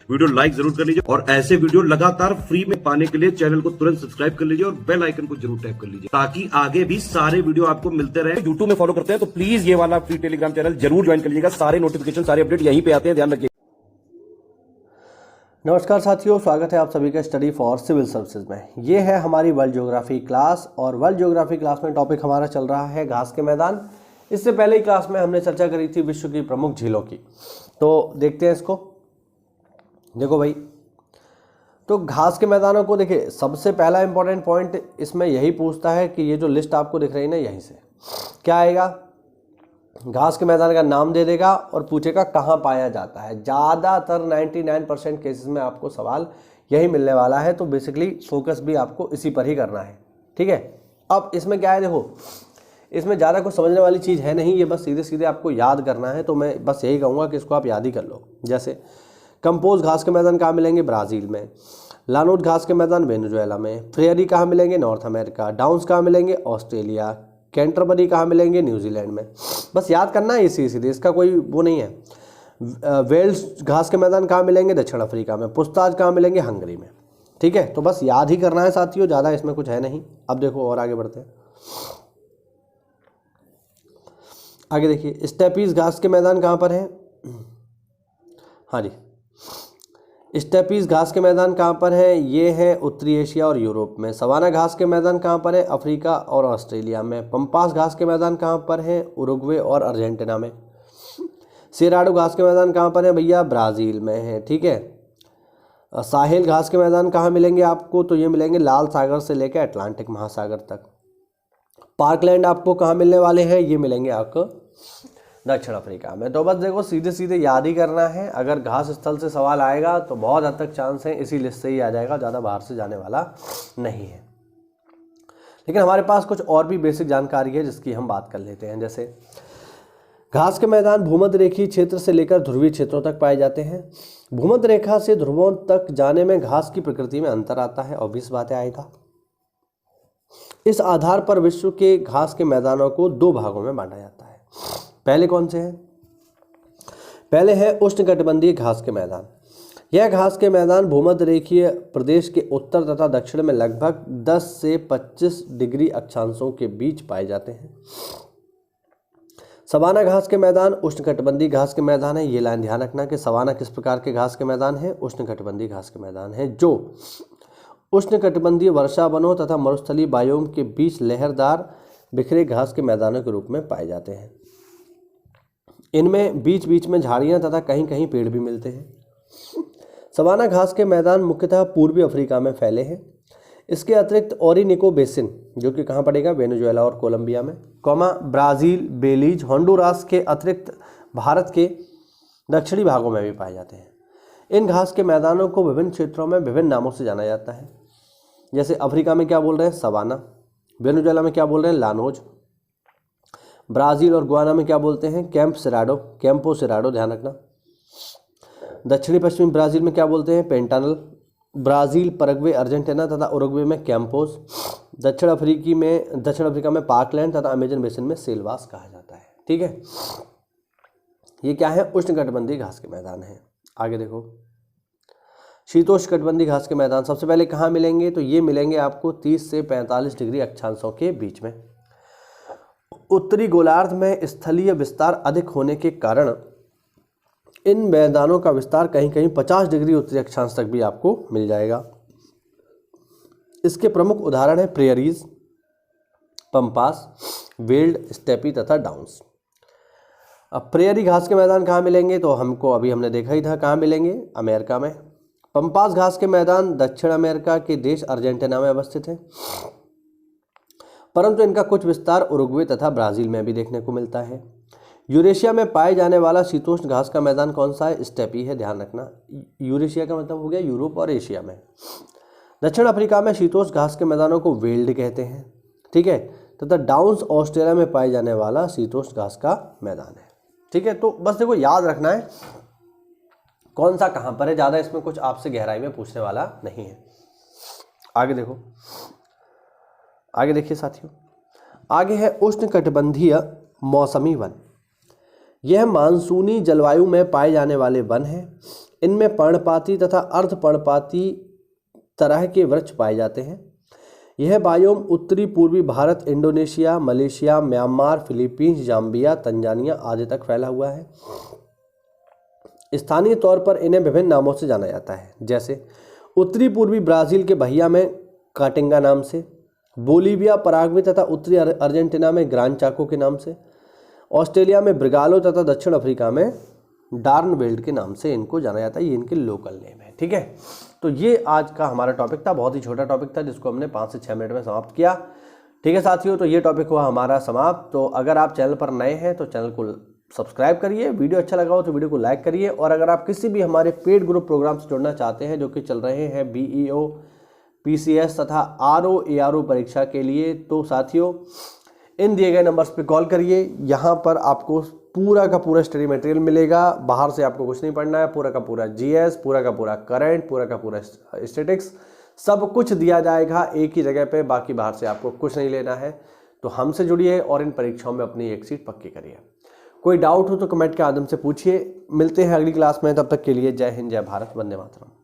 Video like जरूर कर लीजिए और ऐसे वीडियो लगातार फ्री में पाने के लिए चैनल को तुरंत सब्सक्राइब कर लीजिए और बेल आइकन को जरूर टैप कर लीजिए ताकि आगे भी सारे वीडियो आपको मिलते रहे। यूट्यूब में फॉलो करते हैं तो प्लीज ये वाला फ्री टेलीग्राम चैनल जरूर ज्वाइन कर लीजिएगा। सारे नोटिफिकेशन सारे अपडेट यहीं पे आते हैं, ध्यान रखिए। नमस्कार साथियों, स्वागत है आप सभी का स्टडी फॉर सिविल सर्विसेज में। ये है हमारी वर्ल्ड ज्योग्राफी क्लास और वर्ल्ड ज्योग्राफी क्लास में टॉपिक हमारा चल रहा है घास के मैदान। इससे पहले ही क्लास में हमने चर्चा करी थी विश्व की प्रमुख झीलों की, तो देखते हैं इसको। देखो भाई, तो घास के मैदानों को देखिए, सबसे पहला इंपॉर्टेंट पॉइंट इसमें यही पूछता है कि ये जो लिस्ट आपको दिख रही है ना, यहीं से क्या आएगा, घास के मैदान का नाम दे देगा और पूछेगा कहाँ पाया जाता है। ज़्यादातर 99% केसेस में आपको सवाल यही मिलने वाला है, तो बेसिकली फोकस भी आपको इसी पर ही करना है, ठीक है। अब इसमें क्या है, देखो इसमें ज़्यादा कुछ समझने वाली चीज़ है नहीं, ये बस सीधे सीधे आपको याद करना है। तो मैं बस यही कहूँगा कि इसको आप याद ही कर लो। जैसे कंपोज घास के मैदान कहाँ मिलेंगे, ब्राज़ील में। लानोद घास के मैदान वेनेजुएला में। फ्रेयरी कहाँ मिलेंगे, नॉर्थ अमेरिका। डाउन्स कहाँ मिलेंगे, ऑस्ट्रेलिया। कैंटरबरी कहाँ मिलेंगे, न्यूजीलैंड में। बस याद करना है इसी सीधे, इसका कोई वो नहीं है। वेल्स घास के मैदान कहाँ मिलेंगे, दक्षिण अफ्रीका में। पुस्ताज कहाँ मिलेंगे, हंगरी में, ठीक है। तो बस याद ही करना है साथियों, ज़्यादा इसमें कुछ है नहीं। अब देखो और आगे बढ़ते हैं। आगे देखिए, स्टेपीज घास के मैदान कहाँ पर है, हाँ जी, स्टेपीज घास के मैदान कहाँ पर है, ये है उत्तरी एशिया और यूरोप में। सवाना घास के मैदान कहाँ पर है, अफ्रीका और ऑस्ट्रेलिया में। पंपास घास के मैदान कहाँ पर है, उरुग्वे और अर्जेंटीना में। सेराडो घास के मैदान कहाँ पर है भैया, ब्राज़ील में है, ठीक है। साहेल घास के मैदान कहाँ मिलेंगे आपको, तो ये मिलेंगे लाल सागर से लेकर अटलांटिक महासागर तक। पार्कलैंड आपको कहाँ मिलने वाले हैं, ये मिलेंगे आपको दक्षिण अफ्रीका में। तो बस देखो सीधे सीधे याद ही करना है। अगर घास स्थल से सवाल आएगा तो बहुत हद तक चांस है इसी लिस्ट से ही आ जाएगा, ज़्यादा बाहर से जाने वाला नहीं है। लेकिन हमारे पास कुछ और भी बेसिक जानकारी है जिसकी हम बात कर लेते हैं। जैसे घास के मैदान भूमध्य रेखीय क्षेत्र से लेकर ध्रुवीय क्षेत्रों तक पाए जाते हैं। भूमध्य रेखा से ध्रुवों तक जाने में घास की प्रकृति में अंतर आता है, ऑब्वियस बातें आएगा। इस आधार पर विश्व के घास के मैदानों को दो भागों में बांटा जाता है। पहले कौन से हैं, पहले है उष्णकटिबंधीय घास के मैदान। यह घास के मैदान भूमध्य रेखीय प्रदेश के उत्तर तथा दक्षिण में लगभग 10 से 25 डिग्री अक्षांशों के बीच पाए जाते हैं। सवाना घास के मैदान उष्णकटिबंधीय घास के मैदान है। ये लाइन ध्यान रखना कि सवाना किस प्रकार के घास के मैदान है, उष्णकटिबंधीय घास के मैदान है जो उष्णकटिबंधीय वर्षा वनों तथा मरुस्थलीय बायोम के बीच लहरदार बिखरे घास के मैदानों के रूप में पाए जाते हैं। इनमें बीच बीच में झाड़ियां तथा कहीं कहीं पेड़ भी मिलते हैं। सवाना घास के मैदान मुख्यतः पूर्वी अफ्रीका में फैले हैं। इसके अतिरिक्त ओरिनिको बेसिन, जो कि कहाँ पड़ेगा, वेनेजुएला और कोलंबिया में, ब्राज़ील, बेलीज, होंडुरास के अतिरिक्त भारत के दक्षिणी भागों में भी पाए जाते हैं। इन घास के मैदानों को विभिन्न क्षेत्रों में विभिन्न नामों से जाना जाता है। जैसे अफ्रीका में क्या बोल रहे हैं, सवाना। वेनेजुएला में क्या बोल रहे हैं, लानोज। ब्राज़ील और गुआना में क्या बोलते हैं, कैंपो सेराडो, ध्यान रखना। दक्षिणी पश्चिमी ब्राज़ील में क्या बोलते हैं, पेंटानल। ब्राज़ील, परग्वे, अर्जेंटीना तथा उरुग्वे में कैंपोस। दक्षिण अफ्रीका में पार्कलैंड तथा अमेजन बेसिन में सेलवास कहा जाता है, ठीक है। ये क्या है, उष्णकटिबंधीय घास के मैदान है। आगे देखो, शीतोष्णकटिबंधीय घास के मैदान सबसे पहले कहाँ मिलेंगे, तो ये मिलेंगे आपको 30 से 45 डिग्री अक्षांशों के बीच में। उत्तरी गोलार्ध में स्थलीय विस्तार अधिक होने के कारण इन मैदानों का विस्तार कहीं कहीं 50 डिग्री उत्तरी अक्षांश तक भी आपको मिल जाएगा। इसके प्रमुख उदाहरण है प्रेयरीज, पंपास, वेल्ड, स्टेपी तथा डाउन्स। अब प्रेयरी घास के मैदान कहाँ मिलेंगे, तो हमने देखा ही था कहाँ मिलेंगे, अमेरिका में। पंपास घास के मैदान दक्षिण अमेरिका के देश अर्जेंटीना में अवस्थित है, परंतु इनका कुछ विस्तार उरुग्वे तथा ब्राज़ील में भी देखने को मिलता है। यूरेशिया में पाए जाने वाला शीतोष्ण घास का मैदान कौन सा है, स्टेपी है, ध्यान रखना। यूरेशिया का मतलब हो गया यूरोप और एशिया में। दक्षिण अफ्रीका में शीतोष्ण घास के मैदानों को वेल्ड कहते हैं, ठीक है, तथा डाउन्स ऑस्ट्रेलिया में पाए जाने वाला शीतोष्ण घास का मैदान है, ठीक है। तो बस देखो याद रखना है कौन सा कहाँ पर है, ज़्यादा इसमें कुछ आपसे गहराई में पूछने वाला नहीं है। आगे देखो, आगे देखिए साथियों, आगे है उष्णकटिबंधीय मौसमी वन। यह मानसूनी जलवायु में पाए जाने वाले वन हैं। इनमें पर्णपाती तथा अर्धपर्णपाती तरह के वृक्ष पाए जाते हैं। यह बायोम उत्तरी पूर्वी Bharat, Indonesia, Malaysia, Myanmar, Philippines, Zambia, Tanzania आदि तक फैला हुआ है। स्थानीय तौर पर इन्हें विभिन्न नामों से जाना जाता है, जैसे उत्तरी पूर्वी ब्राज़ील के बहिया में काटिंगा नाम से, बोलीविया, पराग्वे तथा उत्तरी अर्जेंटीना में ग्रान चाको के नाम से, ऑस्ट्रेलिया में ब्रिगालो तथा दक्षिण अफ्रीका में डार्नवेल्ड के नाम से इनको जाना जाता है। ये इनके लोकल नेम है। ठीक है, तो ये आज का हमारा टॉपिक था, बहुत ही छोटा टॉपिक था जिसको हमने 5 से 6 मिनट में समाप्त किया। ठीक है साथियों, तो ये टॉपिक हुआ हमारा समाप्त। तो अगर आप चैनल पर नए हैं तो चैनल को सब्सक्राइब करिए, वीडियो अच्छा लगा हो तो वीडियो को लाइक करिए, और अगर आप किसी भी हमारे पेड ग्रुप प्रोग्राम से जुड़ना चाहते हैं जो कि चल रहे हैं BEO, PCS तथा RO ARO परीक्षा के लिए, तो साथियों इन दिए गए नंबर्स पे कॉल करिए। यहाँ पर आपको पूरा का पूरा स्टडी मटेरियल मिलेगा, बाहर से आपको कुछ नहीं पढ़ना है, पूरा का पूरा GS, पूरा का पूरा करंट, पूरा का पूरा स्टैटिक्स, सब कुछ दिया जाएगा एक ही जगह पे, बाकी बाहर से आपको कुछ नहीं लेना है। तो हमसे जुड़िए और इन परीक्षाओं में अपनी एक सीट पक्की करिए। कोई डाउट हो तो कमेंट के माध्यम से पूछिए। मिलते हैं अगली क्लास में, तब तक के लिए जय हिंद, जय भारत, वंदे मातरम।